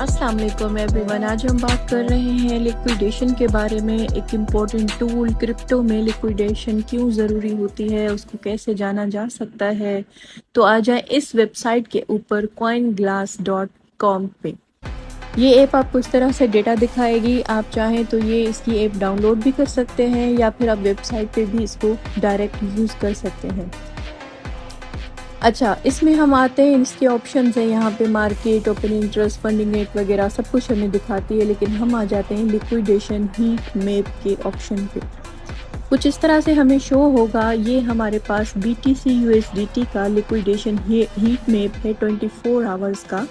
अस्सलाम वालेकुम एवरीवन। आज हम बात कर रहे हैं लिक्विडेशन के बारे में। एक इम्पोर्टेंट टूल, क्रिप्टो में लिक्विडेशन क्यों ज़रूरी होती है, उसको कैसे जाना जा सकता है। तो आ जाए इस वेबसाइट के ऊपर coinglass.com पे। ये ऐप आपको इस तरह से डेटा दिखाएगी। आप चाहें तो ये इसकी ऐप डाउनलोड भी कर सकते हैं या फिर आप वेबसाइट पे भी इसको डायरेक्ट यूज़ कर सकते हैं। अच्छा, इसमें हम आते हैं, इसके ऑप्शंस हैं यहाँ पे market, open interest, funding rate वगैरह सब कुछ हमें दिखाती है। लेकिन हम आ जाते हैं लिक्विडेशन हीट मैप के ऑप्शन पे। कुछ इस तरह से हमें शो होगा। ये हमारे पास BTC USDT का लिक्विडेशन हीट मैप है 24 आवर्स का।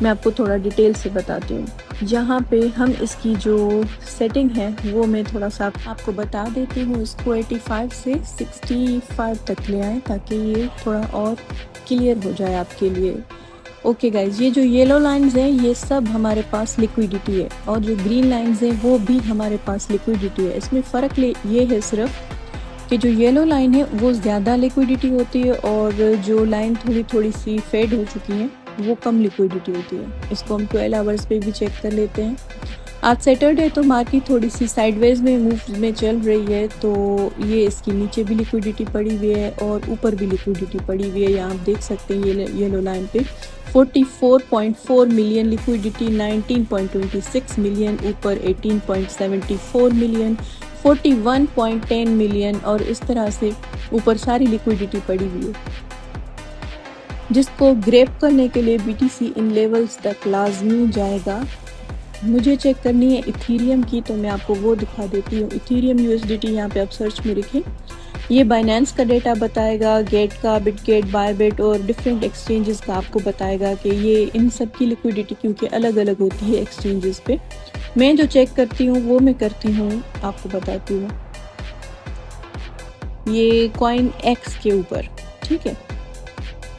मैं आपको थोड़ा डिटेल से बताती हूँ। जहाँ पे हम इसकी जो सेटिंग है वो मैं थोड़ा सा आपको बता देती हूँ। इसको 85 से 65 तक ले आएँ ताकि ये थोड़ा और क्लियर हो जाए आपके लिए। ओके गाइज, ये जो येलो लाइंस हैं ये सब हमारे पास लिक्विडिटी है और जो ग्रीन लाइंस हैं वो भी हमारे पास लिक्विडिटी है। इसमें फ़र्क ये है सिर्फ कि जो येलो लाइन है वो ज़्यादा लिक्विडिटी होती है और जो लाइन थोड़ी थोड़ी सी फेड हो चुकी है वो कम लिक्विडिटी होती है। इसको हम 12 आवर्स पे भी चेक कर लेते हैं। आज सैटरडे तो मार्केट थोड़ी सी साइडवेज में मूव में चल रही है, तो ये इसकी नीचे भी लिक्विडिटी पड़ी हुई है और ऊपर भी लिक्विडिटी पड़ी हुई है। यहाँ आप देख सकते हैं ये येलो लाइन पे 44.4 मिलियन लिक्विडिटी, 19.26 मिलियन, ऊपर 18.74 मिलियन, 41.10 मिलियन और इस तरह से ऊपर सारी लिक्विडिटी पड़ी हुई है, जिसको ग्रैब करने के लिए BTC इन लेवल्स तक लाजमी जाएगा। मुझे चेक करनी है इथीरियम की, तो मैं आपको वो दिखा देती हूँ। इथीरियम USDT यहाँ पे आप सर्च में लिखें। ये बाइनेंस का डेटा बताएगा, गेट का, बिटगेट, बायबिट और डिफरेंट एक्सचेंजेस का आपको बताएगा कि ये इन सब की लिक्विडिटी क्योंकि अलग अलग होती है एक्सचेंजेस पे। मैं जो चेक करती हूँ वो मैं करती हूँ, आपको बताती हूँ। ये कॉइन एक्स के ऊपर, ठीक है।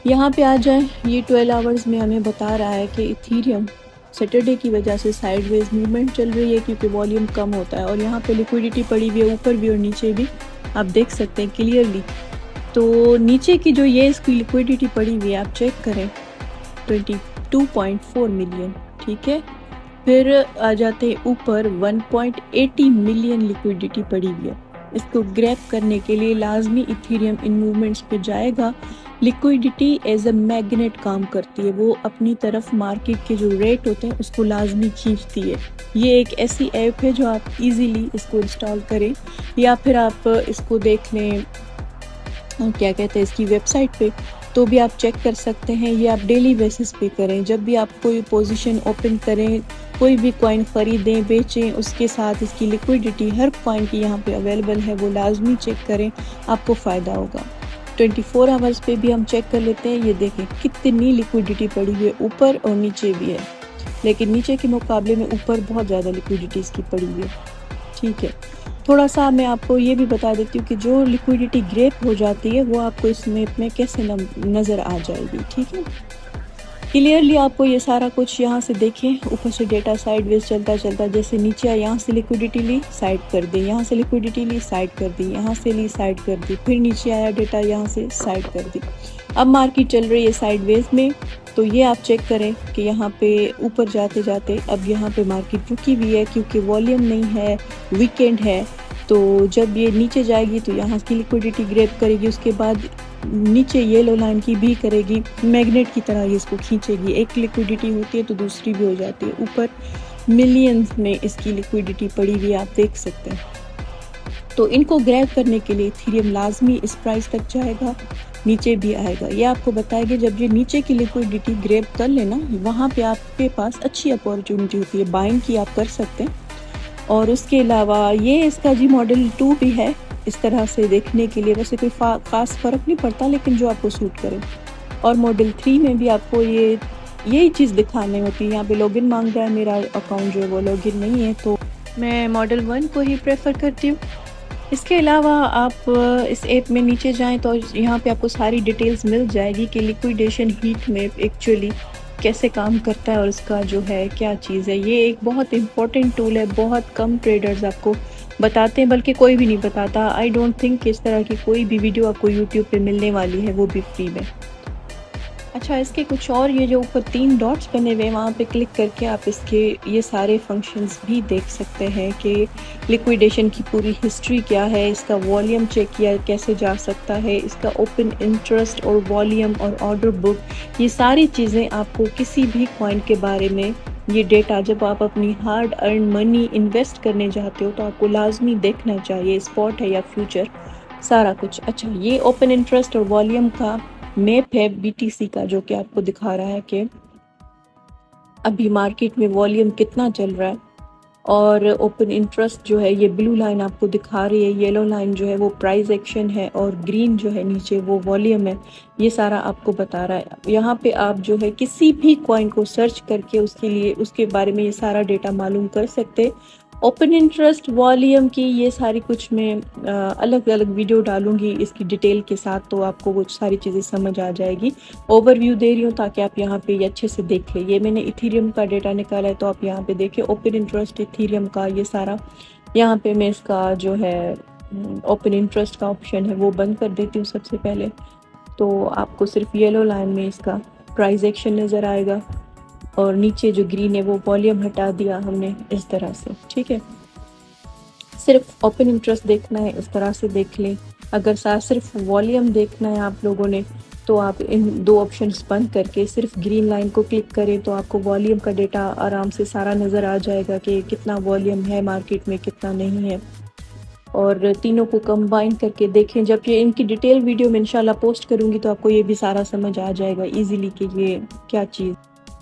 यहाँ पे आ जाए, ये 12 आवर्स में हमें बता रहा है कि इथीरियम सैटरडे की वजह से साइडवेज मूवमेंट चल रही है क्योंकि वॉल्यूम कम होता है और यहाँ पे लिक्विडिटी पड़ी हुई है ऊपर भी और नीचे भी, आप देख सकते हैं क्लियरली। तो नीचे की जो ये इसकी लिक्विडिटी पड़ी हुई है आप चेक करें 22.4 मिलियन, ठीक है। फिर आ जाते हैं ऊपर 1.80 मिलियन लिक्विडिटी पड़ी हुई है। इसको ग्रैब करने के लिए लाजमी इथीरियम इन मूवमेंट्स पे जाएगा। लिक्विडिटी एज अ मैग्नेट काम करती है, वो अपनी तरफ मार्केट के जो रेट होते हैं उसको लाजमी खींचती है। ये एक ऐसी ऐप है जो आप इजीली इसको इंस्टॉल करें या फिर आप इसको देख लें, क्या कहते हैं, इसकी वेबसाइट पे तो भी आप चेक कर सकते हैं। ये आप डेली बेसिस पे करें। जब भी आप कोई पोजीशन ओपन करें, कोई भी कॉइन ख़रीदें बेचें, उसके साथ इसकी लिक्विडिटी हर कॉइन की यहाँ पे अवेलेबल है, वो लाजमी चेक करें, आपको फ़ायदा होगा। 24 आवर्स पे भी हम चेक कर लेते हैं। ये देखें कितनी लिक्विडिटी पड़ी हुई है, ऊपर और नीचे भी है, लेकिन नीचे के मुकाबले में ऊपर बहुत ज़्यादा लिक्विडिटी इसकी पड़ी हुई है, ठीक है। थोड़ा सा मैं आपको ये भी बता देती हूँ कि जो लिक्विडिटी ग्रैब हो जाती है वो आपको इस मैप में कैसे नज़र आ जाएगी, ठीक है। क्लियरली आपको ये सारा कुछ यहाँ से देखें, ऊपर से डेटा साइडवेज चलता चलता जैसे नीचे आया, यहाँ से लिक्विडिटी ली साइड कर दी, यहाँ से लिक्विडिटी ली साइड कर दी, यहाँ से ली साइड कर दी, फिर नीचे आया डेटा, यहाँ से साइड कर दी। अब मार्केट चल रही है साइडवेज में, तो ये आप चेक करें कि यहाँ पे ऊपर जाते जाते अब यहाँ पे मार्केट रुकी हुई है क्योंकि वॉल्यूम नहीं है, वीकेंड है। तो जब ये नीचे जाएगी तो यहाँ की लिक्विडिटी ग्रैब करेगी, उसके बाद नीचे येलो लाइन की भी करेगी, मैग्नेट की तरह ये इसको खींचेगी। एक लिक्विडिटी होती है तो दूसरी भी हो जाती है। ऊपर मिलियंस में इसकी लिक्विडिटी पड़ी हुई आप देख सकते हैं। तो इनको ग्रैब करने के लिए इथीरियम लाजमी इस प्राइस तक जाएगा, नीचे भी आएगा। ये आपको बताएगा जब ये नीचे की लिक्विडिटी ग्रैब कर लेना, वहाँ पे आपके पास अच्छी अपॉर्चुनिटी होती है, बाइंग की आप कर सकते हैं। और उसके अलावा ये इसका जी मॉडल 2 भी है इस तरह से देखने के लिए। वैसे कोई ख़ास फ़र्क नहीं पड़ता, लेकिन जो आपको सूट करे। और मॉडल 3 में भी आपको यही चीज़ दिखाने होती है। यहाँ पे लॉगिन मांग रहा है, मेरा अकाउंट जो है वो लॉगिन नहीं है, तो मैं मॉडल 1 को ही प्रेफर करती हूँ। इसके अलावा आप इस ऐप में नीचे जाएं तो यहाँ पे आपको सारी डिटेल्स मिल जाएगी कि लिक्विडेशन हीट मैप एक्चुअली कैसे काम करता है और इसका जो है क्या चीज़ है। ये एक बहुत इम्पोर्टेंट टूल है, बहुत कम ट्रेडर्स आपको बताते हैं, बल्कि कोई भी नहीं बताता। आई डोंट थिंक इस तरह की कोई भी वीडियो आपको यूट्यूब पे मिलने वाली है, वो भी फ्री में। अच्छा, इसके कुछ और ये जो ऊपर 3 डॉट्स बने हुए हैं वहाँ पे क्लिक करके आप इसके ये सारे फंक्शंस भी देख सकते हैं कि लिक्विडेशन की पूरी हिस्ट्री क्या है, इसका वॉल्यूम चेक किया कैसे जा सकता है, इसका ओपन इंटरेस्ट और वॉल्यूम और ऑर्डर बुक, ये सारी चीज़ें आपको किसी भी कॉइन के बारे में ये डेटा जब आप अपनी हार्ड अर्न मनी इन्वेस्ट करने जाते हो तो आपको लाजमी देखना चाहिए, स्पॉट है या फ्यूचर, सारा कुछ। अच्छा, ये ओपन इंटरेस्ट और वॉल्यूम का मैप है बीटीसी का, जो कि आपको दिखा रहा है कि अभी मार्केट में वॉल्यूम कितना चल रहा है। और ओपन इंटरेस्ट जो है ये ब्लू लाइन आपको दिखा रही है, येलो लाइन जो है वो प्राइस एक्शन है और ग्रीन जो है नीचे वो वॉल्यूम है। ये सारा आपको बता रहा है। यहाँ पे आप जो है किसी भी कॉइन को सर्च करके उसके लिए उसके बारे में ये सारा डेटा मालूम कर सकते। ओपन इंटरेस्ट वॉल्यूम की ये सारी कुछ मैं अलग अलग वीडियो डालूंगी इसकी डिटेल के साथ, तो आपको वो सारी चीज़ें समझ आ जाएगी। ओवरव्यू दे रही हूँ ताकि आप यहाँ पे ये अच्छे से देख लें। ये मैंने इथीरियम का डेटा निकाला है तो आप यहाँ पे देखिए ओपन इंटरेस्ट इथीरियम का ये सारा। यहाँ पे मैं इसका जो है ओपन इंटरेस्ट का ऑप्शन है वो बंद कर देती हूँ सबसे पहले, तो आपको सिर्फ येलो लाइन में इसका प्राइस एक्शन नज़र आएगा और नीचे जो ग्रीन है वो वॉल्यूम हटा दिया हमने इस तरह से। ठीक है, सिर्फ ओपन इंटरेस्ट देखना है इस तरह से देख लें। अगर सिर्फ वॉल्यूम देखना है आप लोगों ने तो आप इन दो ऑप्शंस बंद करके सिर्फ ग्रीन लाइन को क्लिक करें तो आपको वॉल्यूम का डेटा आराम से सारा नज़र आ जाएगा कि कितना वॉल्यूम है मार्केट में, कितना नहीं है। और तीनों को कंबाइन करके देखें। जब ये इनकी डिटेल वीडियो में इंशाल्लाह पोस्ट करूँगी तो आपको ये भी सारा समझ आ जाएगा ईजीली कि ये क्या चीज़।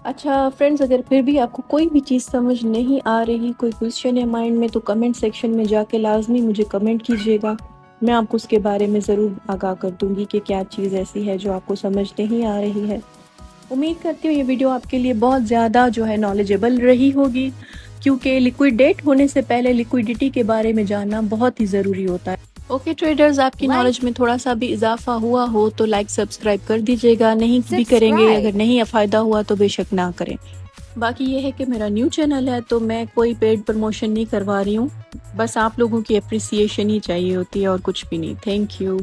अच्छा फ्रेंड्स, अगर फिर भी आपको कोई भी चीज़ समझ नहीं आ रही, कोई क्वेश्चन है माइंड में, तो कमेंट सेक्शन में जाके लाजमी मुझे कमेंट कीजिएगा। मैं आपको उसके बारे में ज़रूर आगाह कर दूंगी कि क्या चीज़ ऐसी है जो आपको समझ नहीं आ रही है। उम्मीद करती हूँ ये वीडियो आपके लिए बहुत ज़्यादा जो है नॉलेजेबल रही होगी, क्योंकि लिक्विडेट होने से पहले लिक्विडिटी के बारे में जानना बहुत ही ज़रूरी होता है। ओके ट्रेडर्स, आपकी नॉलेज में थोड़ा सा भी इजाफा हुआ हो तो लाइक सब्सक्राइब कर दीजिएगा। नहीं भी करेंगे, अगर नहीं फ़ायदा हुआ तो बेशक ना करें। बाकी ये है कि मेरा न्यू चैनल है तो मैं कोई पेड प्रमोशन नहीं करवा रही हूँ, बस आप लोगों की अप्रिसिएशन ही चाहिए होती है और कुछ भी नहीं। Thank you.